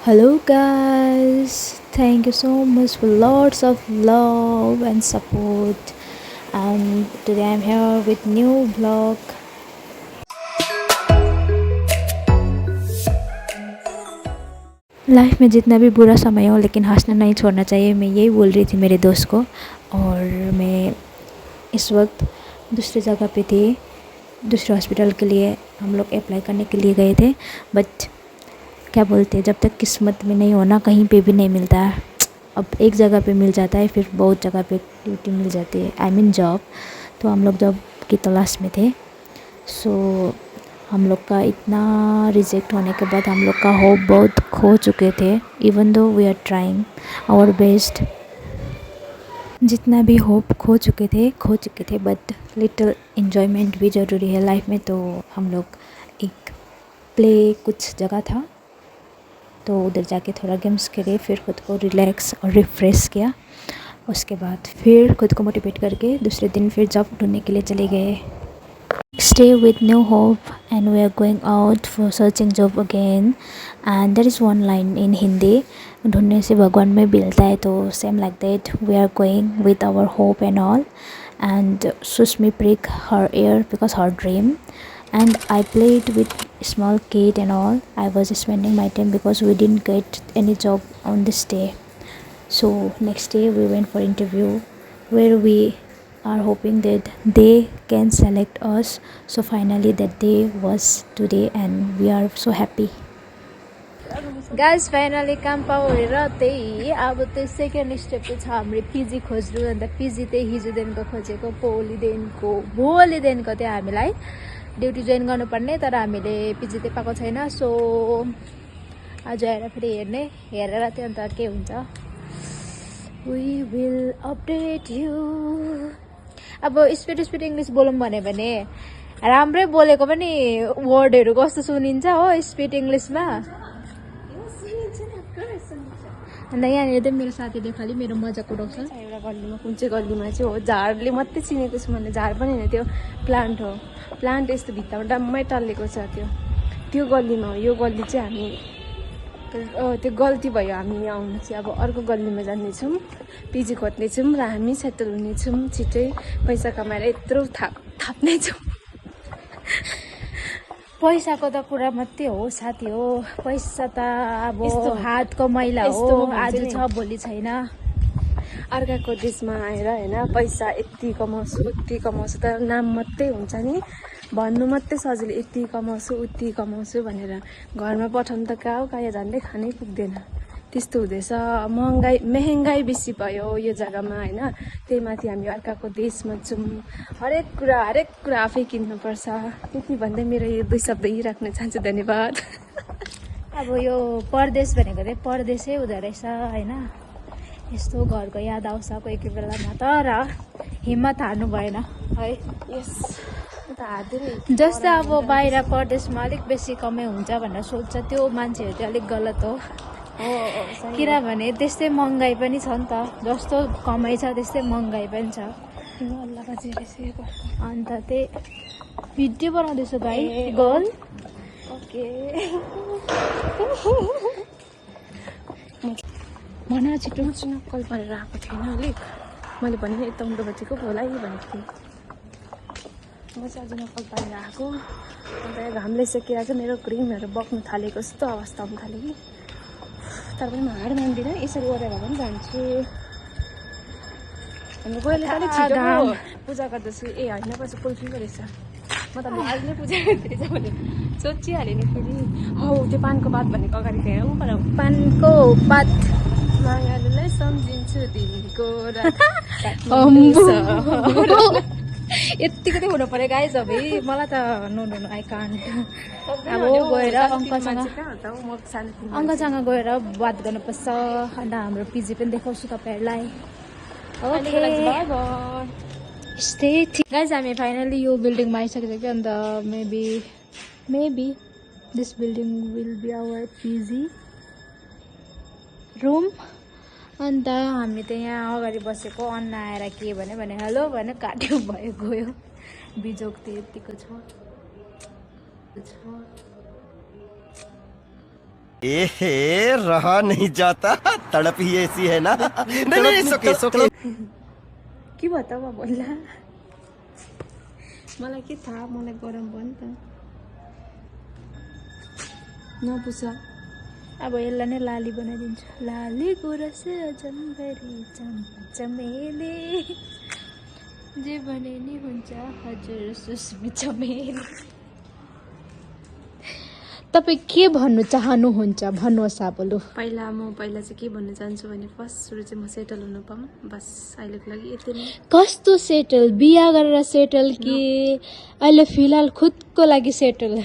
Hello, guys. Thank you so much for lots of love and support. And today I'm here with new vlog. Life में जितना भी बुरा समय हो लेकिन हंसना नहीं छोड़ना चाहिए, मैं यही बोल रही थी मेरे दोस्त को। और मैं इस वक्त दूसरी जगह पे थी, दूसरे हॉस्पिटल के लिए हम लोग अप्लाई करने के लिए गए थे। बट क्या बोलते हैं, जब तक किस्मत में नहीं होना कहीं पे भी नहीं मिलता है। अब एक जगह पे मिल जाता है, फिर बहुत जगह पे ड्यूटी मिल जाती है, आई मीन जॉब। तो हम लोग जॉब की तलाश में थे। सो हम लोग का इतना रिजेक्ट होने के बाद हम लोग का होप बहुत खो चुके थे। Even though we are trying our best, जितना भी होप खो चुके थे। बट लिटिल इन्जॉयमेंट भी ज़रूरी है लाइफ में। तो हम लोग एक प्ले कुछ जगह था, तो उधर जाके थोड़ा गेम्स खेले, फिर खुद को रिलैक्स और रिफ़्रेश किया। उसके बाद फिर खुद को मोटिवेट करके दूसरे दिन फिर जॉब ढूंढने के लिए चले गए। Stay with no hope and we are going out for searching job again. And there is one line in Hindi, ढूंढने से भगवान में मिलता है। तो same like that we are going with our hope and all. And Sushmi prick her ear because her dream. And I played with small kid and all. I was spending my time because we didn't get any job on this day. So next day we went for interview where we are hoping that they can select us. So finally that day was today and we are so happy. Guys finally काम पाएर त्यही अब त्यो second step चाहिँ छ हाम्रो PG खोज्नु। अन्त पिजी त्यही हिजोदेखिको खोजेको, भोलिदेखिको त्यो हामीलाई ड्युटी जोइन गर्नुपर्ने, तर हामीले पिजी चाहिँ पाएको छैन। सो आज आएर फेरि हेरेर त्यो अन्त के हुन्छ वी विल अपडेट यु। अब स्पिड इङ्ग्लिस बोलौँ भने राम्रै बोलेको पनि वर्डहरू कस्तो सुनिन्छ हो स्पिड इङ्ग्लिसमा। अन्त यहाँनिर चाहिँ मेरो साथीले खालि मेरो मजाक उडाउँछ। एउटा गल्लीमा, कुन चाहिँ गल्लीमा चाहिँ हो, झारले मात्रै चिनेको छु मैले। झार पनि होइन, त्यो प्लान्ट हो। प्लान्ट यस्तो भित्तामा डम्मै टल्लेको छ। त्यो गल्लीमा हो। यो गल्ली चाहिँ हामी त्यो गल्ती भयो हामी यहाँ आउनु चाहिँ। अब अर्को गल्लीमा जानेछौँ, पिजी खोज्नेछौँ र हामी सेटल हुनेछौँ। छिट्टै पैसा कमाएर यत्रो थाप्नेछौँ। पैसाको त कुरा मात्रै हो साथी हो, पैसा त अब हातको मैला हो, आज छ भोलि छैन। अर्काको देशमा आएर होइन पैसा यति कमाउँछु उति कमाउँछु त नाम मात्रै हुन्छ नि, भन्नु मात्रै सजिलो यति कमाउँछु उति कमाउँछु भनेर। घरमा पठाउनु त कहाँ हो कहाँ, झन्डै खानै पुग्दैन। त्यस्तो हुँदैछ। महँगाई बेसी भयो यो जग्गामा होइन। त्यही माथि हामी अर्काको देशमा छौँ। हरेक कुरा आफै किन्नुपर्छ। त्यति भन्दै मेरो यो 2 शब्द यही राख्न चाहन्छु। धन्यवाद। अब यो परदेश भनेको चाहिँ परदेशै हुँदो रहेछ होइन। यस्तो घरको याद आउँछ कोही कोही बेलामा, तर हिम्मत हार्नु भएन है। यस जस्तै अब बाहिर परदेशमा अलिक बेसी कमाइ हुन्छ भनेर सोच्छ त्यो मान्छेहरू चाहिँ अलिक गलत हो। किनभने त्यस्तै महँगाई पनि छ नि त, जस्तो कमाइ छ त्यस्तै महँगाई पनि छ। अन्त त्यही भिडियो बनाउँदैछु भाइ गर्ल। ओके भन छिटो। म चाहिँ नक्कल परेर आएको थिएन अलिक। मैले भने यता उम्रो बजेको पो होला है भनेको थिएँ। म चाहिँ आज नक्कल परेर आएको। अन्त यहाँ घामले सेकेर चाहिँ मेरो क्रिमहरू बग्नु थालेको जस्तो अवस्था आउनु थाल्यो कि। तर पनि म हार मान्दिनँ, यसरी ओरेर पनि जान्छु। हाम्रो गएर अलिक छिटो पूजा गर्दैछु। ए होइन पछि पुल्फिको रहेछ। म त अहिले पूजा गर्दैछ भने सोचिहालेँ नि फेरि। हौ त्यो पानको पात भनेको अगाडि गएर ऊ पर पानको पात मायालुलाई सम्झिन्छु दिनको यत्तिको चाहिँ हुनु पऱ्यो गाइज। अब मलाई त नो आई कान्ट। अब गएर अङ्कसँग गएर बात गर्नुपर्छ। अन्त हाम्रो पिजी पनि देखाउँछु तपाईँहरूलाई। Okay stay guys. हामी फाइनली यो बिल्डिङमा आइसकेको थियो। And maybe this building will be our PG room. And हामी त यहाँ अगाडि बसेको, अन्न आएर के भने हेलो भने काट्यो भयो गयो। बिजोग त यतिको छ। एहे रहा नहीं जाता, तड़प ही ऐसी है ना। नहीं सोके के भयो त अब बोल्ला मलाई के थाहा, मलाई गरम भयो नि त नपुछ। अब यसलाई नै लाली बनाइदिन्छु। लाली गुरस जम्बरी चमेली जे भने नि हुन्छ हजुर सुस्मी चमेली। तपाईँ के भन्नु चाहनुहुन्छ भन्नुहोस् अब लु। पहिला चाहिँ के भन्न चाहन्छु भने फर्स्ट सुरु चाहिँ म सेटल हुन पाऊँ, बस अहिलेको लागि यति नै। कस्तो सेटल? बिहा गरेर सेटल कि अहिले फिलहाल खुदको लागि सेटल?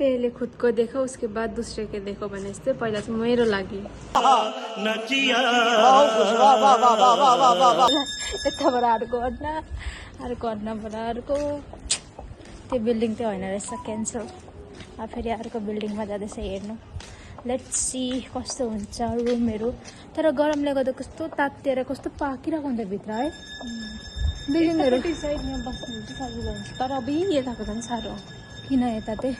पहले खुद को देखो उसके बाद दूसरे के देखो भने जस्तै पहिला चाहिँ मेरो लागि। यताबाट अर्को अर्कोबाट अर्को। त्यो बिल्डिङ चाहिँ होइन रहेछ, क्यान्सल। अब फेरि अर्को बिल्डिङमा जाँदैछ हेर्नु। लेट्स सी कस्तो हुन्छ रुमहरू। तर गरमले गर्दा कस्तो तातिएर कस्तो पाकिरहेको हुन्छ भित्र है। बिल्डिङहरू साइडमा बस्नु चाहिँ सजिलो हुन्छ, तर अब यताको झन् साह्रो। किन यता चाहिँ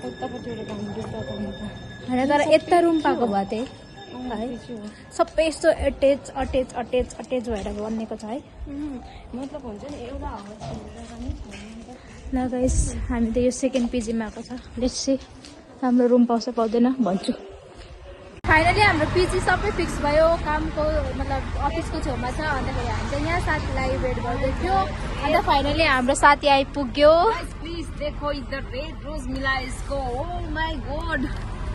उतापट्टिबाट होइन, तर यता रुम पाएको भए चाहिँ है सबै यस्तो अट्याच भएर बनिएको छ है। मतलब हुन्छ नि एउटा हाउस ल गाइस, हामी त यो सेकेन्ड पिजीमा आएको छ। लेट्स सी हाम्रो रुम पाउँछ पाउँदैन भन्छु। फाइनली हाम्रो पिजी सबै फिक्स भयो। कामको मतलब अफिसको छेउमा छ। अन्तखेरि हामी चाहिँ यहाँ साथीलाई वेट गर्दै थियो। अन्त फाइनली हाम्रो साथी आइपुग्यो। प्लीज देखो इधर रेड रोज मिला इसको। ओ माय गॉड,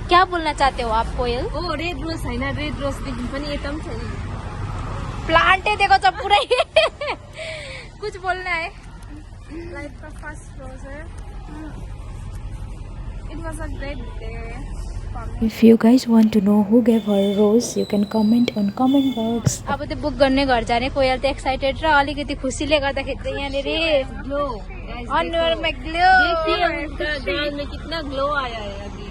क्या बोल्न चाहते हो आप कोयल? ओ रेड रोज होइन, रेड रोज देखि पनि यता पनि छ। प्लान्टै दिएको छ पुरै। कुछ बोल्न है? Like the first rose, it was a great day for me. If you guys want to know who gave her rose, you can comment on comment box. अब त बुक गर्ने घर जाने कोयल त एक्साइटेड र अलिकति खुसीले गर्दाखेरि चाहिँ यहाँनिर ग्लो अनुहारमा ग्लो। गाल में कितना ग्लो आया है अभी।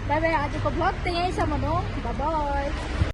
बाय बाय, आजको भ्लग त यहीँसम्म हो। Bye bye.